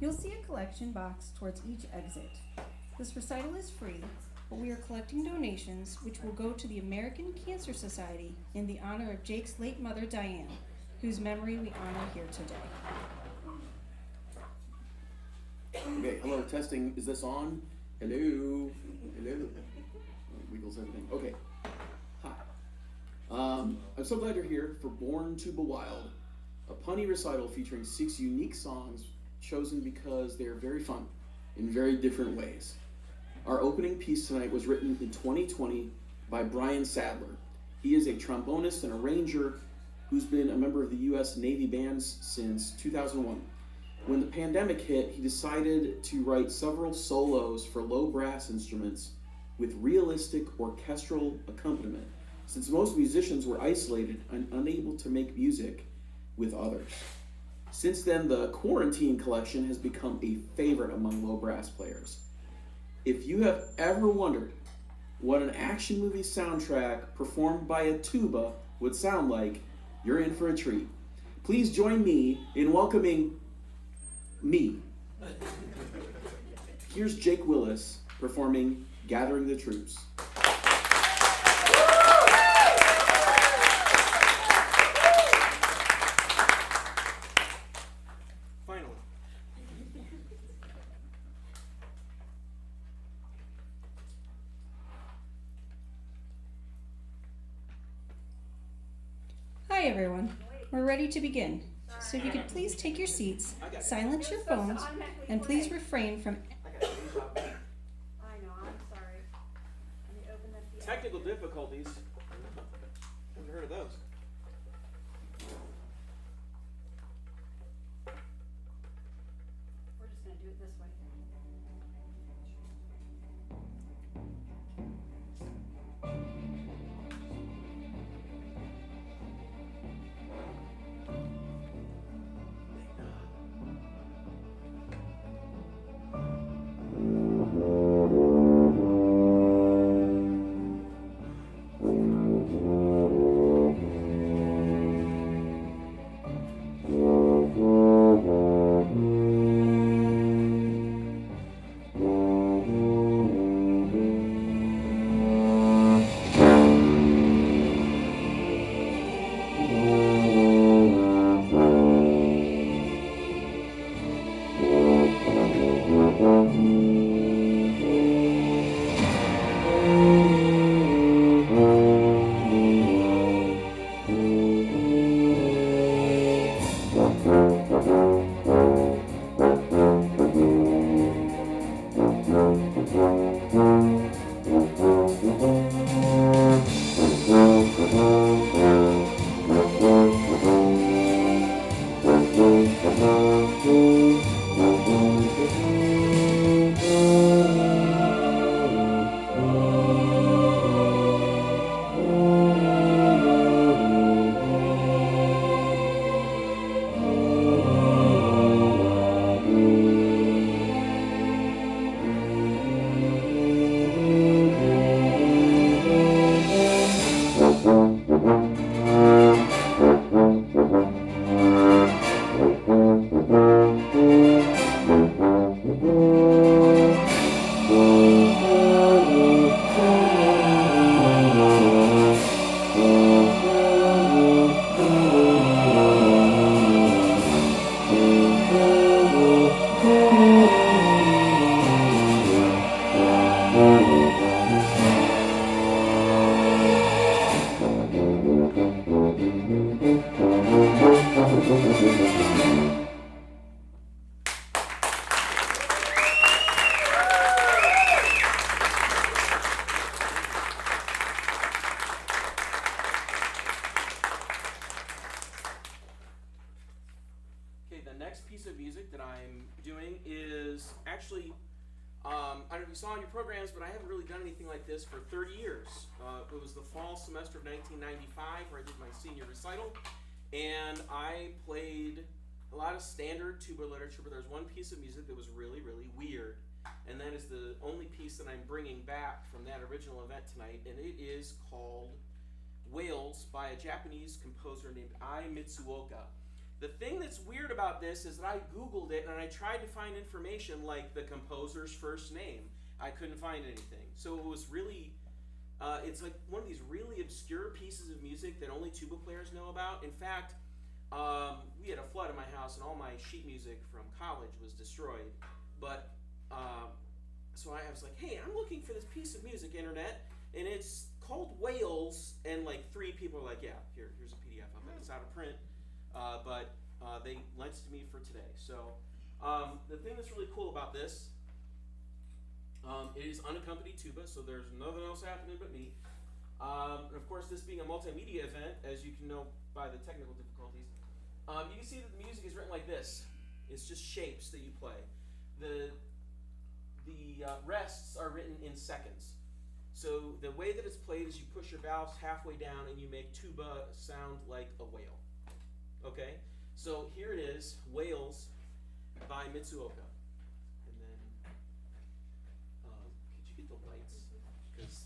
You'll see a collection box towards each exit. This recital is free, but we are collecting donations which will go to the American Cancer Society in the honor of Jake's late mother, Diane, whose memory we honor here today. Okay, hello, testing. Is this on? Hello? Hello? Wiggles everything. Okay. Hi. I'm so glad you're here for Born Tuba Wild, a punny recital featuring 6 unique songs chosen because they are very fun in very different ways. Our opening piece tonight was written in 2020 by Brian Sadler. He is a trombonist and arranger who's been a member of the U.S. Navy bands since 2001. When the pandemic hit, he decided to write several solos for low brass instruments with realistic orchestral accompaniment, since most musicians were isolated and unable to make music with others. Since then, the Quarantine collection has become a favorite among low brass players. If you have ever wondered what an action movie soundtrack performed by a tuba would sound like, you're in for a treat. Please join me in welcoming me. Here's Jake Willis performing Gathering the Troops. Finally. Hi everyone, we're ready to begin. So if you could please take your seats, silence your phones, and please refrain from... I know, I'm sorry. Let me open the Technical difficulties. Haven't heard of those. We're just going to do it this way. I don't know if you saw in your programs, but I haven't really done anything like this for 30 years. It was the fall semester of 1995 where I did my senior recital, and I played a lot of standard tuba literature, but there's one piece of music that was really, really weird, and that is the only piece that I'm bringing back from that original event tonight, and it is called Whales by a Japanese composer named Mitsuoka. The thing that's weird about this is that I Googled it and I tried to find information like the composer's first name. I couldn't find anything. So it was really, it's like one of these really obscure pieces of music that only tuba players know about. In fact, we had a flood in my house and all my sheet music from college was destroyed. But, so I was like, hey, I'm looking for this piece of music, internet, and it's called Wales, and like 3 people are like, yeah, here's a PDF of it. It's out of print. But they lent it to me for today. So the thing that's really cool about this, it is unaccompanied tuba, so there's nothing else happening but me. And of course, this being a multimedia event, as you can know by the technical difficulties, you can see that the music is written like this. It's just shapes that you play. The rests are written in seconds. So the way that it's played is you push your valves halfway down and you make tuba sound like a whale. Okay, so here it is, Wales by MITSUOKA. And then, could you get the lights? 'Cause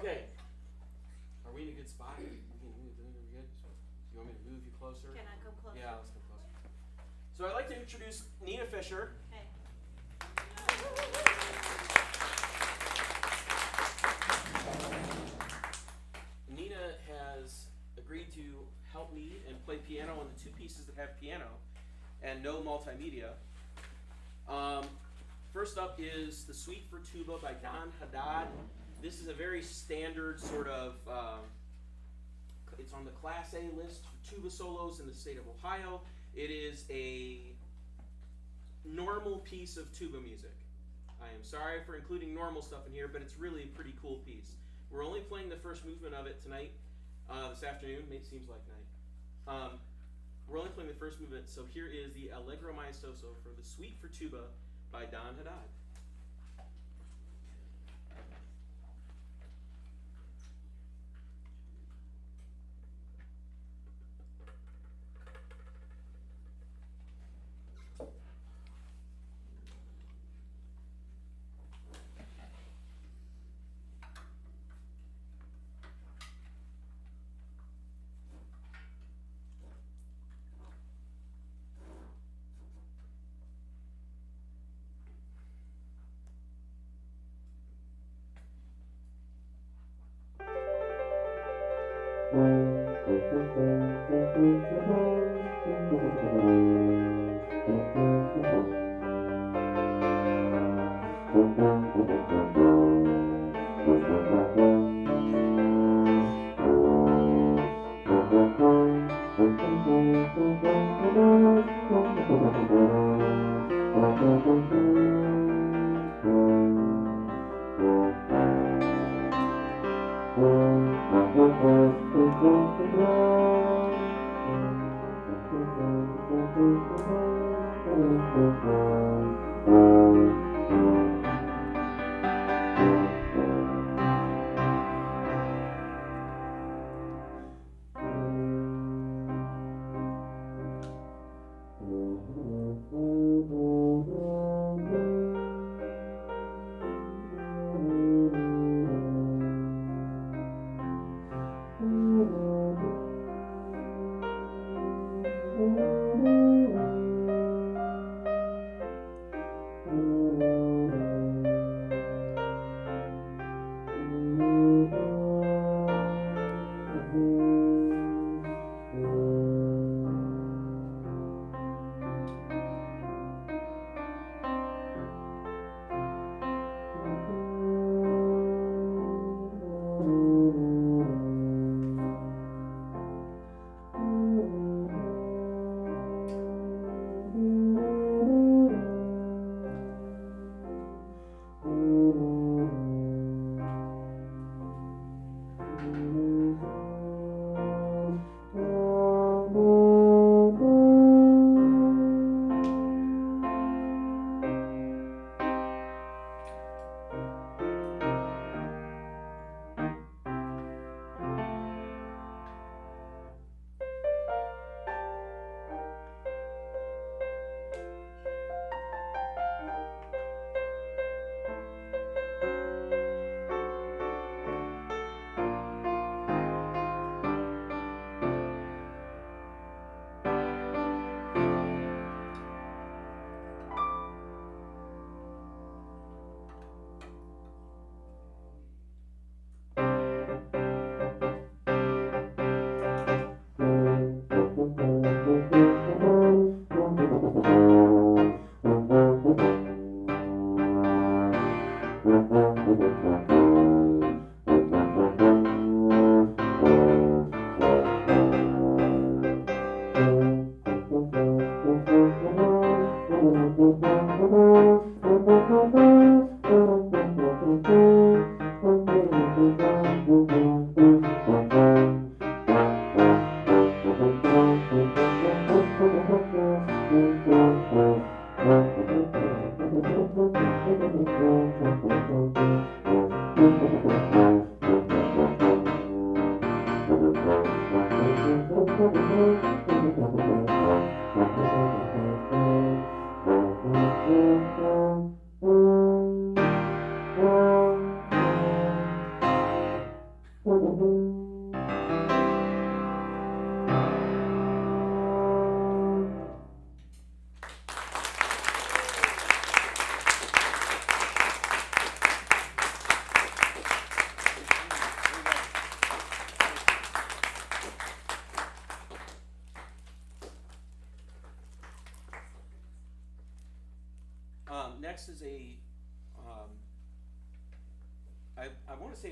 Okay. Are we in a good spot? Are we good? You want me to move you closer? Can I come closer? Yeah, let's come closer. So I'd like to introduce Nina Fisher. Hey. Nina has agreed to help me and play piano on the two pieces that have piano and no multimedia. First up is the Suite for Tuba by Don Haddad. This is a very standard sort of, it's on the Class A list for tuba solos in the state of Ohio. It is a normal piece of tuba music. I am sorry for including normal stuff in here, but it's really a pretty cool piece. We're only playing the first movement of it tonight, this afternoon. It seems like night. We're only playing the first movement, so here is the Allegro Maestoso for the Suite for Tuba by Don Haddad.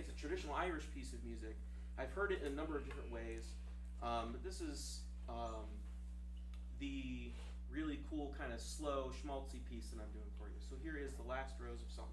it's a traditional Irish piece of music. I've heard it in a number of different ways, but this is the really cool kind of slow schmaltzy piece that I'm doing for you. So here is The Last Rose of Summer.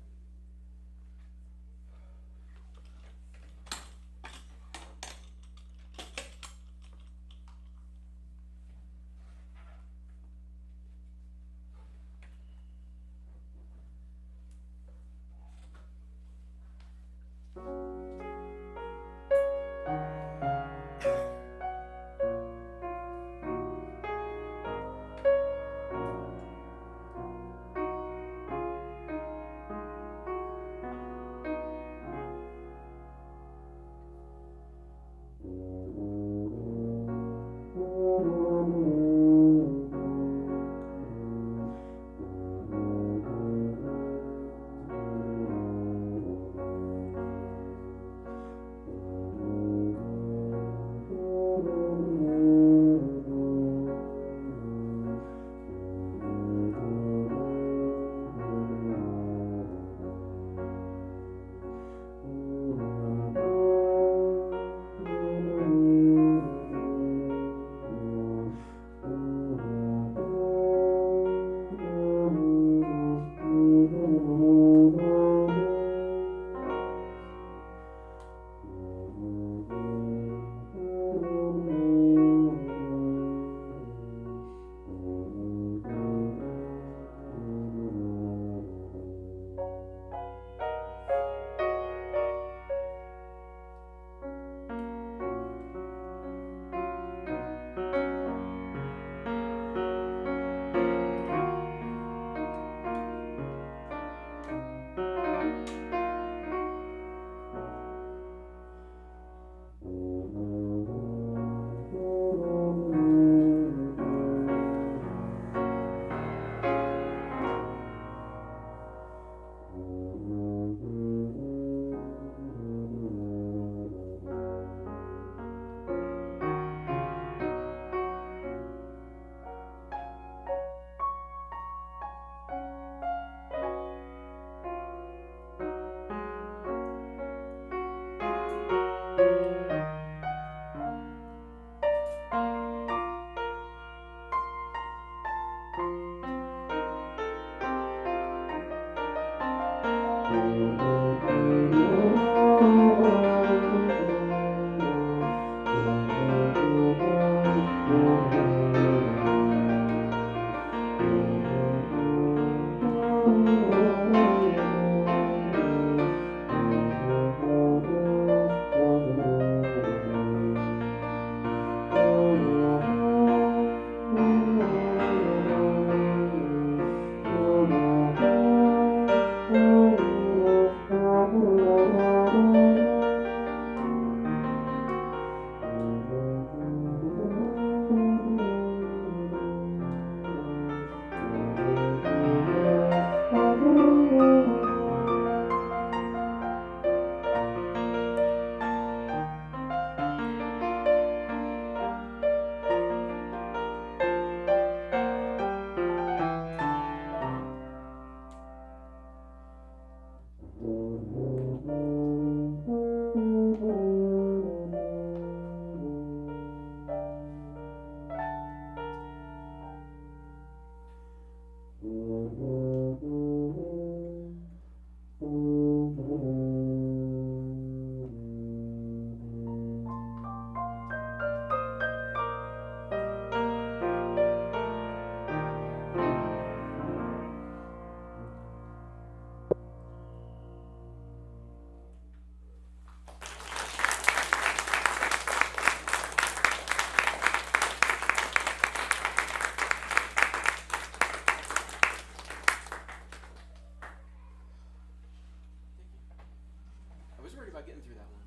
Getting through that one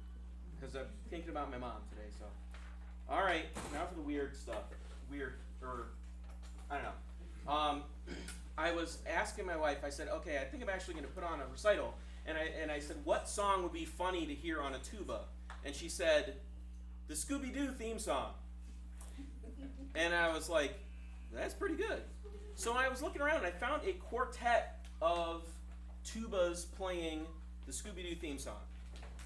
because I'm thinking about my mom today. So, all right, now for the weird stuff. Weird, or I don't know. I was asking my wife. I said, "Okay, I think I'm actually going to put on a recital." And I said, "What song would be funny to hear on a tuba?" And she said, "The Scooby-Doo theme song." And I was like, "That's pretty good." So I was looking around and I found a quartet of tubas playing the Scooby-Doo theme song.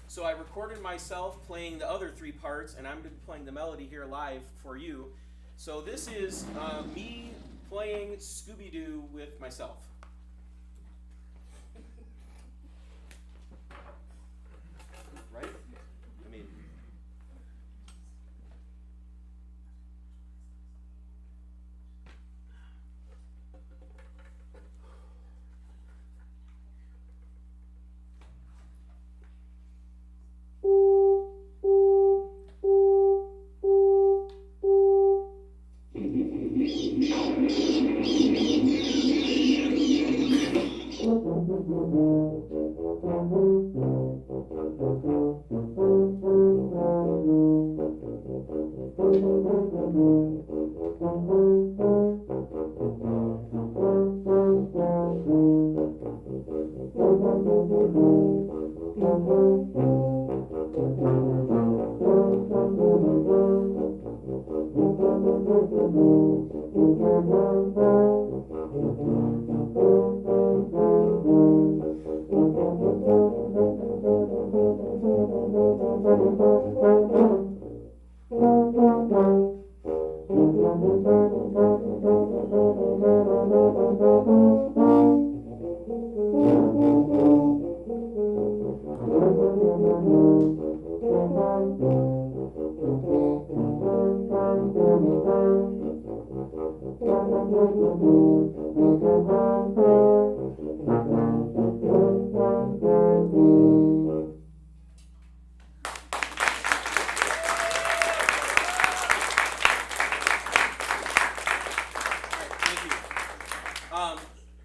So I recorded myself playing the other 3 parts, and I'm going to be playing the melody here live for you. So this is me playing Scooby-Doo with myself. Right? I mean...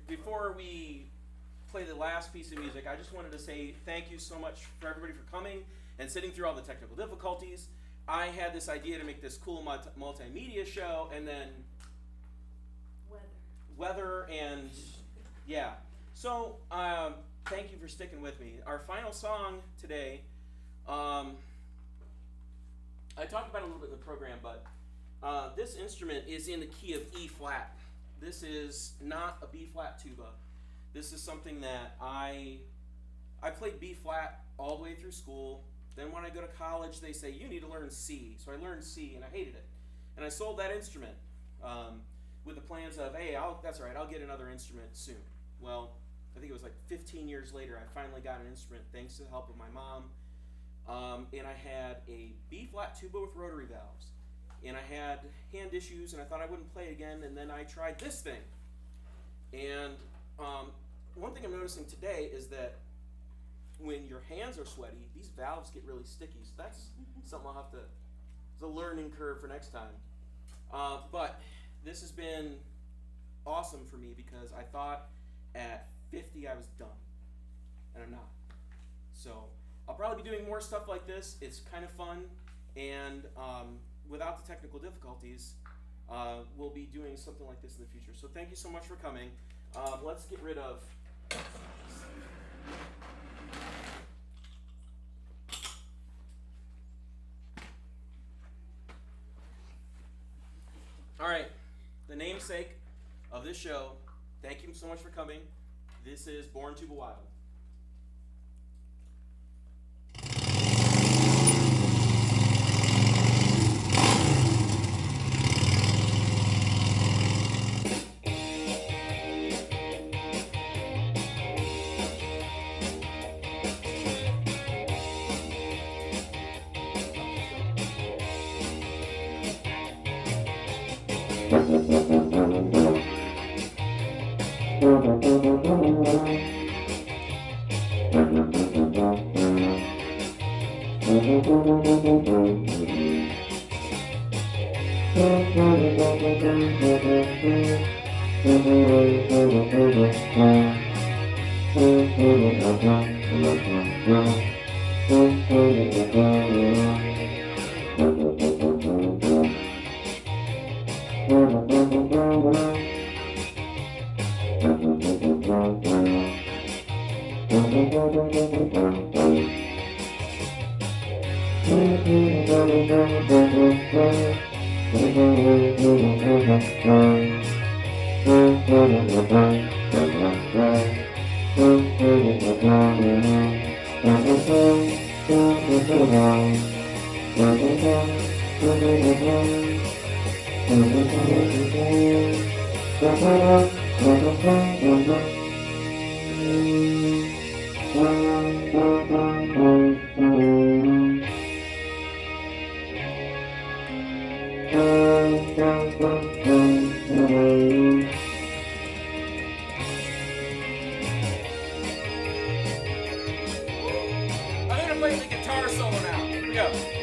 Before we play the last piece of music, I just wanted to say thank you so much for everybody for coming and sitting through all the technical difficulties. I had this idea to make this cool multimedia show, and then weather and yeah. So thank you for sticking with me. Our final song today, I talked about it a little bit in the program, but this instrument is in the key of E flat. This is not a B flat tuba. This is something that I played B flat all the way through school. Then when I go to college, they say, you need to learn C. So I learned C, and I hated it. And I sold that instrument with the plans of, hey, that's all right, I'll get another instrument soon. Well, I think it was like 15 years later, I finally got an instrument thanks to the help of my mom. And I had a B flat tuba with rotary valves. And I had hand issues, and I thought I wouldn't play again, and then I tried this thing. And one thing I'm noticing today is that when your hands are sweaty, these valves get really sticky. So that's something I'll have to, it's a learning curve for next time. But this has been awesome for me because I thought at 50 I was done, and I'm not. So I'll probably be doing more stuff like this. It's kind of fun, and without the technical difficulties, we'll be doing something like this in the future. So thank you so much for coming. Let's get rid of... All right, the namesake of this show, thank you so much for coming. This is Born Tuba Wild. I'm gonna play the guitar solo now. Here we go.